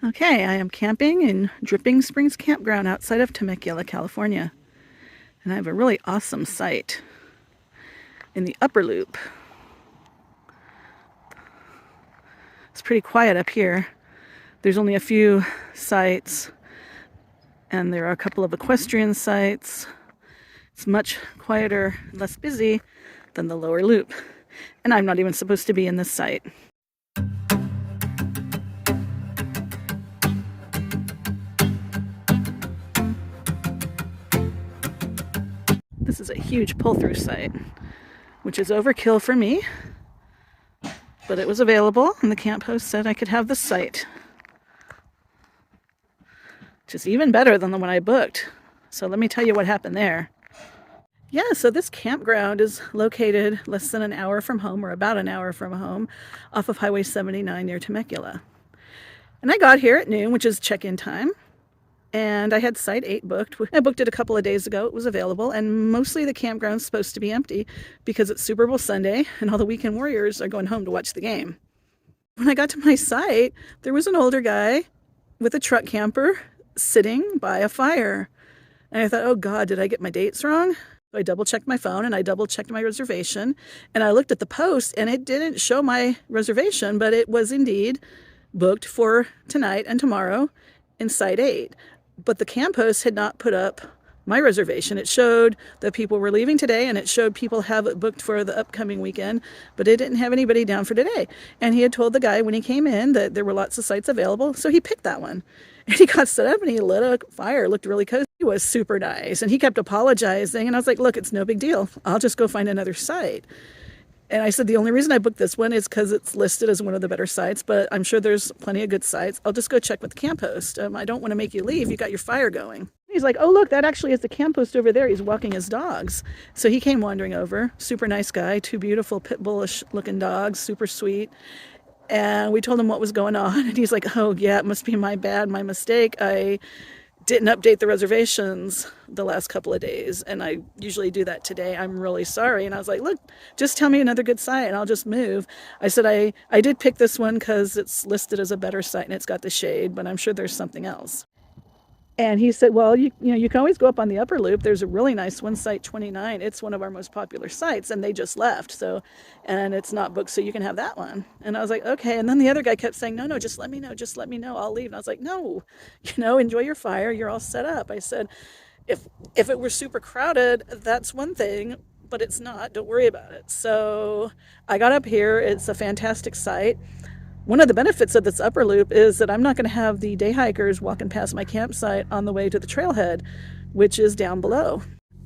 Okay, I am camping in Dripping Springs Campground outside of Temecula, California. And I have a really awesome site in the upper loop. It's pretty quiet up here. There's only a few sites, and there are a couple of equestrian sites. It's much quieter, less busy than the lower loop. And I'm not even supposed to be in this site. This is a huge pull-through site, which is overkill for me, but it was available, and the camp host said I could have the site, which is even better than the one I booked. So let me tell you what happened there. Yeah, so this campground is located less than an hour from home, or about an hour from home, off of Highway 79 near Temecula. And I got here at noon, which is check-in time. And I had Site 8 booked. I booked it a couple of days ago. It was available, and mostly the campground's supposed to be empty because it's Super Bowl Sunday and all the weekend warriors are going home to watch the game. When I got to my site, there was an older guy with a truck camper sitting by a fire. And I thought, oh God, did I get my dates wrong? So I double-checked my phone and I double-checked my reservation. And I looked at the post and it didn't show my reservation, but it was indeed booked for tonight and tomorrow in Site 8. But the camp host had not put up my reservation. It showed that people were leaving today, and it showed people have it booked for the upcoming weekend, but it didn't have anybody down for today. And he had told the guy when he came in that there were lots of sites available, so he picked that one. And he got set up and he lit a fire, looked really cozy. He was super nice, and he kept apologizing, and I was like, look, it's no big deal. I'll just go find another site. And I said, the only reason I booked this one is because it's listed as one of the better sites, but I'm sure there's plenty of good sites. I'll just go check with the camp host. I don't want to make you leave. You got your fire going. He's like, oh, look, that actually is the camp host over there. He's walking his dogs. So he came wandering over. Super nice guy. Two beautiful pit bullish looking dogs. Super sweet. And we told him what was going on. And he's like, oh, yeah, it must be my bad, my mistake. I didn't update the reservations the last couple of days, and I usually do that today. I'm really sorry. And I was like, look, just tell me another good site and I'll just move. I said I did pick this one because it's listed as a better site and it's got the shade, but I'm sure there's something else. And he said, well, you can always go up on the upper loop. There's a really nice one, Site 29. It's one of our most popular sites, and they just left. And it's not booked, so you can have that one. And I was like, okay. And then the other guy kept saying, no, just let me know. Just let me know. I'll leave. And I was like, no, enjoy your fire. You're all set up. I said, if it were super crowded, that's one thing, but it's not. Don't worry about it. So I got up here. It's a fantastic site. One of the benefits of this upper loop is that I'm not going to have the day hikers walking past my campsite on the way to the trailhead, which is down below.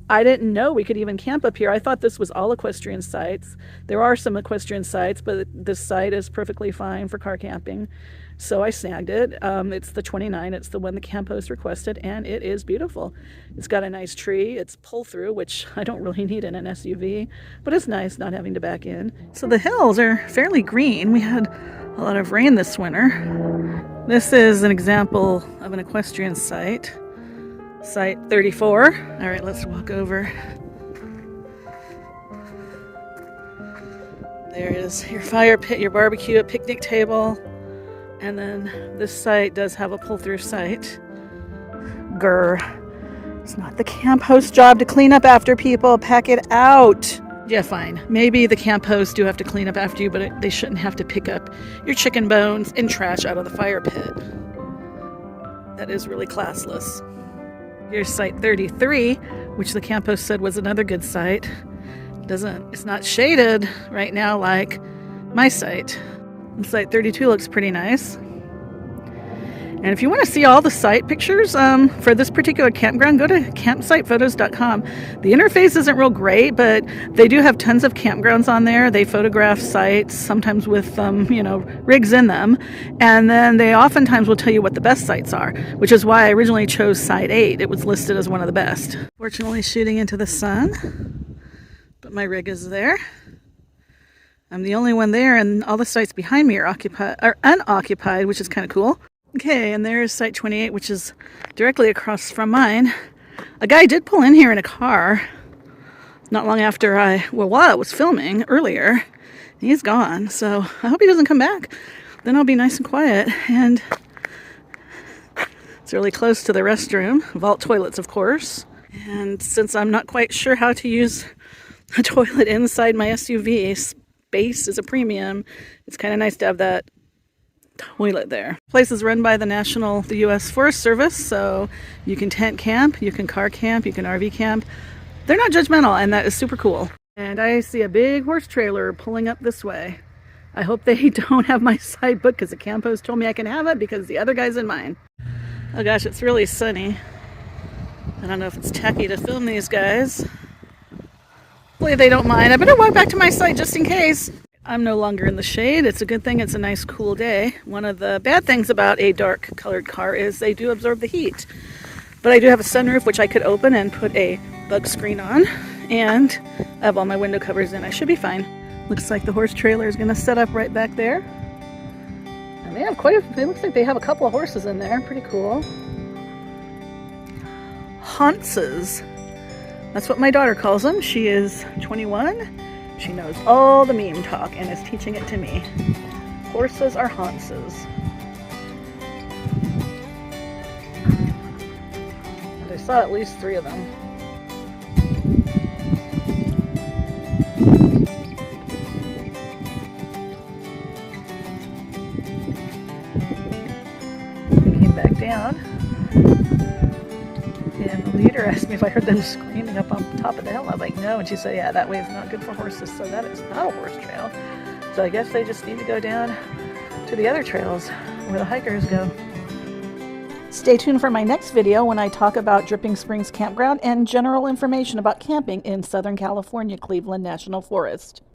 I didn't know we could even camp up here. I thought this was all equestrian sites. There are some equestrian sites, but this site is perfectly fine for car camping. So I snagged it. It's the 29. It's the one the camp host requested, and it is beautiful. It's got a nice tree. It's pull-through, which I don't really need in an SUV, but it's nice not having to back in. So the hills are fairly green. We had a lot of rain this winter. This is an example of an equestrian site. Site 34. All right, let's walk over. There is your fire pit, your barbecue, a picnic table. And then this site does have a pull-through site. Grr. It's not the camp host job to clean up after people. Pack it out. Yeah, fine. Maybe the camp hosts do have to clean up after you, but they shouldn't have to pick up your chicken bones and trash out of the fire pit. That is really classless. Here's Site 33, which the camp host said was another good site. It's not shaded right now like my site. And Site 32 looks pretty nice. And if you want to see all the site pictures for this particular campground, go to campsitephotos.com. The interface isn't real great, but they do have tons of campgrounds on there. They photograph sites, sometimes with rigs in them. And then they oftentimes will tell you what the best sites are, which is why I originally chose Site 8. It was listed as one of the best. Fortunately, shooting into the sun, but my rig is there. I'm the only one there, and all the sites behind me are unoccupied, which is kind of cool. Okay, and there's Site 28, which is directly across from mine. A guy did pull in here in a car not long after while I was filming earlier. He's gone, so I hope he doesn't come back. Then I'll be nice and quiet and really close to the restroom. Vault toilets, of course. And since I'm not quite sure how to use a toilet inside my SUV, space is a premium. It's kind of nice to have that toilet there. The place is run by the U.S. Forest Service, so you can tent camp, you can car camp, you can RV camp. They're not judgmental, and that is super cool. And I see a big horse trailer pulling up this way. I hope they don't have my side booked because the camp host told me I can have it because the other guy's in mine. Oh gosh, it's really sunny. I don't know if it's tacky to film these guys. Hopefully they don't mind. I better walk back to my site just in case. I'm no longer in the shade. It's a good thing it's a nice cool day. One of the bad things about a dark colored car is they do absorb the heat. But I do have a sunroof which I could open and put a bug screen on, and I have all my window covers in. I should be fine. Looks like the horse trailer is going to set up right back there. And they have it looks like they have a couple of horses in there. Pretty cool. Haunces. That's what my daughter calls them. She is 21. She knows all the meme talk and is teaching it to me. Horses are haunces. And I saw at least 3 of them. I came back down. And the leader asked me if I heard them screaming up on top of the hill. I'm like, no. And she said, yeah, that way is not good for horses. So that is not a horse trail. So I guess they just need to go down to the other trails where the hikers go. Stay tuned for my next video when I talk about Dripping Springs Campground and general information about camping in Southern California, Cleveland National Forest.